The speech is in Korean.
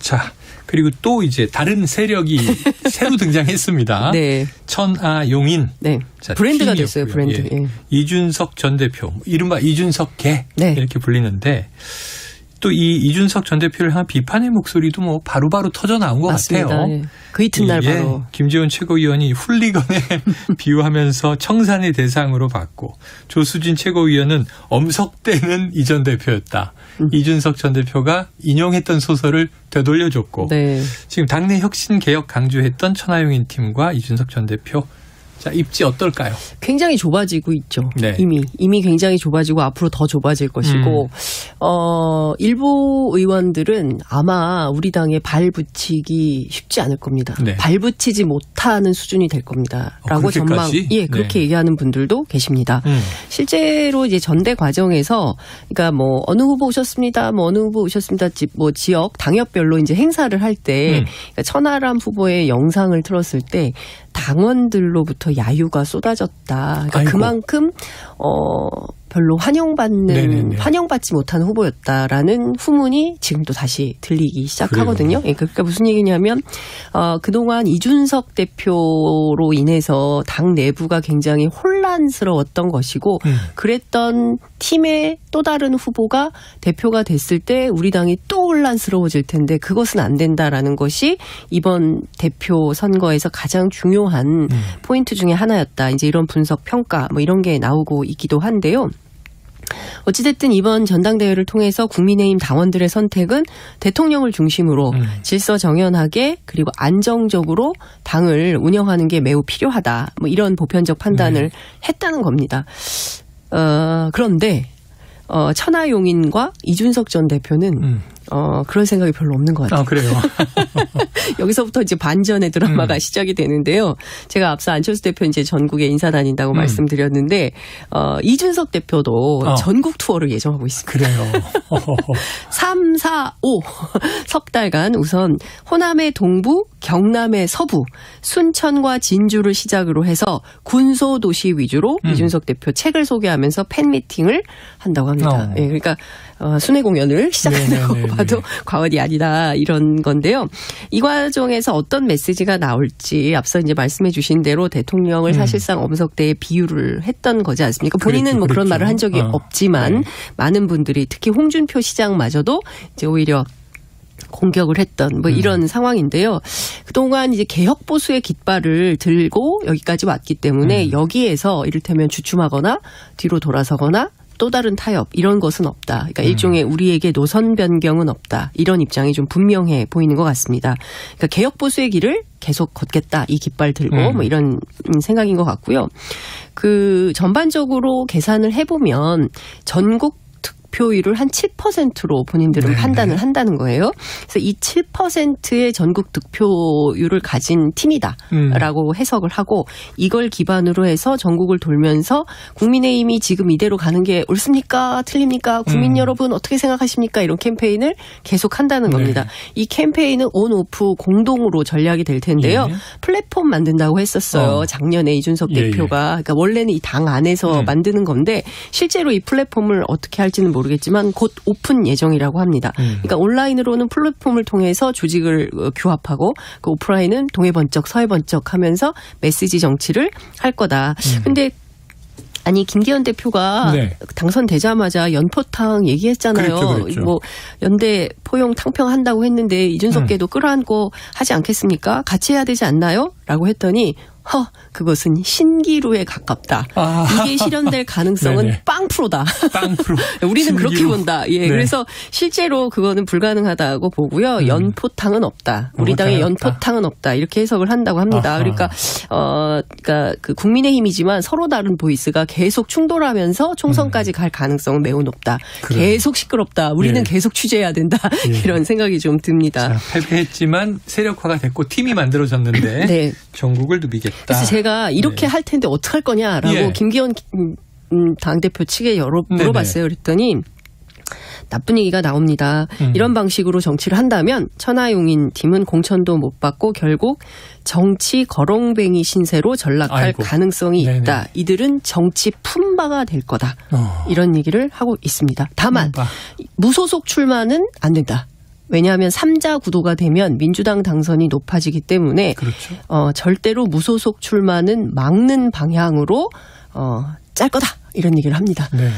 자, 그리고 또 이제 다른 세력이 새로 등장했습니다. 네. 천하용인. 네. 자, 브랜드가 팀이었고요. 됐어요, 브랜드. 예. 예. 이준석 전 대표, 이른바 이준석계 네. 이렇게 불리는데 또 이 이준석 전 대표를 향한 비판의 목소리도 뭐 바로바로 터져 나온 것 맞습니다. 같아요. 예. 그 이튿날 예, 바로. 김재원 최고위원이 훌리건에 비유하면서 청산의 대상으로 봤고 조수진 최고위원은 엄석대는 이 전 대표였다. 이준석 전 대표가 인용했던 소설을 되돌려줬고 네. 지금 당내 혁신 개혁 강조했던 천하용인 팀과 이준석 전 대표 자 입지 어떨까요? 굉장히 좁아지고 있죠. 네. 이미 굉장히 좁아지고 앞으로 더 좁아질 것이고 일부 의원들은 아마 우리 당에 발 붙이기 쉽지 않을 겁니다. 네. 발 붙이지 못하는 수준이 될 겁니다라고 전망. 예, 그렇게 네. 얘기하는 분들도 계십니다. 실제로 이제 전대 과정에서 그러니까 뭐 어느 후보 오셨습니다. 뭐 어느 후보 오셨습니다. 뭐 지역 당협별로 이제 행사를 할 때 그러니까 천하람 후보의 영상을 틀었을 때 당원들로부터 야유가 쏟아졌다. 그러니까 아이고. 그만큼 별로 환영받지 못한 후보였다라는 후문이 지금도 다시 들리기 시작하거든요. 예, 그러니까 무슨 얘기냐면 그동안 이준석 대표로 인해서 당 내부가 굉장히 혼란스러웠던 것이고 그랬던 팀의 또 다른 후보가 대표가 됐을 때 우리 당이 또 혼란스러워질 텐데 그것은 안 된다라는 것이 이번 대표 선거에서 가장 중요한 포인트 중에 하나였다. 이제 이런 분석 평가 뭐 이런 게 나오고 있기도 한데요. 어찌됐든 이번 전당대회를 통해서 국민의힘 당원들의 선택은 대통령을 중심으로 질서정연하게 그리고 안정적으로 당을 운영하는 게 매우 필요하다. 뭐 이런 보편적 판단을 했다는 겁니다. 그런데 천하용인과 이준석 전 대표는 그런 생각이 별로 없는 것 같아요. 아, 그래요? 여기서부터 이제 반전의 드라마가 시작이 되는데요. 제가 앞서 안철수 대표 이제 전국에 인사 다닌다고 말씀드렸는데, 이준석 대표도 전국 투어를 예정하고 있습니다. 그래요. 3, 4, 5. 석 달간 우선 호남의 동부, 경남의 서부, 순천과 진주를 시작으로 해서 군소도시 위주로 이준석 대표 책을 소개하면서 팬미팅을 한다고 합니다. 예, 그러니까 순회 공연을 시작한다고 봐도 과언이 아니다 이런 건데요. 이 과정에서 어떤 메시지가 나올지 앞서 이제 말씀해 주신 대로 대통령을 사실상 엄석대에 비유를 했던 거지 않습니까? 본인은 뭐 그런 말을 한 적이 없지만 많은 분들이 특히 홍준표 시장마저도 이제 오히려 공격을 했던 뭐 이런 상황인데요. 그동안 이제 개혁 보수의 깃발을 들고 여기까지 왔기 때문에 여기에서 이를테면 주춤하거나 뒤로 돌아서거나 또 다른 타협 이런 것은 없다. 그러니까 일종의 우리에게 노선 변경은 없다. 이런 입장이 좀 분명해 보이는 것 같습니다. 그러니까 개혁 보수의 길을 계속 걷겠다. 이 깃발 들고 뭐 이런 생각인 것 같고요. 그 전반적으로 계산을 해보면 전국 득표율을 한 7%로 본인들은 판단을 한다는 거예요. 그래서 이 7%의 전국 득표율을 가진 팀이다라고 해석을 하고 이걸 기반으로 해서 전국을 돌면서 국민의힘이 지금 이대로 가는 게 옳습니까? 틀립니까? 국민 여러분 어떻게 생각하십니까? 이런 캠페인을 계속 한다는 겁니다. 이 캠페인은 온, 오프 공동으로 전략이 될 텐데요. 플랫폼 만든다고 했었어요. 작년에 이준석 대표가. 그러니까 원래는 이 당 안에서 만드는 건데 실제로 이 플랫폼을 어떻게 할지는 모르겠지만 곧 오픈 예정이라고 합니다. 그러니까 온라인으로는 플랫폼을 통해서 조직을 규합하고 그 오프라인은 동해번쩍 서해번쩍 하면서 메시지 정치를 할 거다. 근데 아니 김기현 대표가 당선되자마자 연포탕 얘기했잖아요. 그랬죠. 뭐 연대 포용 탕평 한다고 했는데 이준석계도 끌어안고 하지 않겠습니까? 같이 해야 되지 않나요? 라고 했더니 그것은 신기루에 가깝다. 이게 실현될 가능성은 빵프로다. 빵프로. 우리는 신기루. 그렇게 본다. 예, 그래서 실제로 그거는 불가능하다고 보고요. 연포탕은 없다. 우리 당에 연포탕은 없다. 이렇게 해석을 한다고 합니다. 그러니까 그 국민의힘이지만 서로 다른 보이스가 계속 충돌하면서 총선까지 갈 가능성은 매우 높다. 계속 시끄럽다. 우리는 계속 취재해야 된다. 이런 생각이 좀 듭니다. 자, 패배했지만 세력화가 됐고 팀이 만들어졌는데 전국을 누비겠다. 그래서 제가 이렇게 할 텐데 어떡할 거냐라고 김기현 당대표 측에 물어봤어요. 그랬더니 나쁜 얘기가 나옵니다. 이런 방식으로 정치를 한다면 천하용인 팀은 공천도 못 받고 결국 정치 거렁뱅이 신세로 전락할 가능성이 있다. 이들은 정치 품바가 될 거다. 이런 얘기를 하고 있습니다. 다만 무소속 출마는 안 된다. 왜냐하면 3자 구도가 되면 민주당 당선이 높아지기 때문에 그렇죠. 절대로 무소속 출마는 막는 방향으로 짤 거다 이런 얘기를 합니다. 네.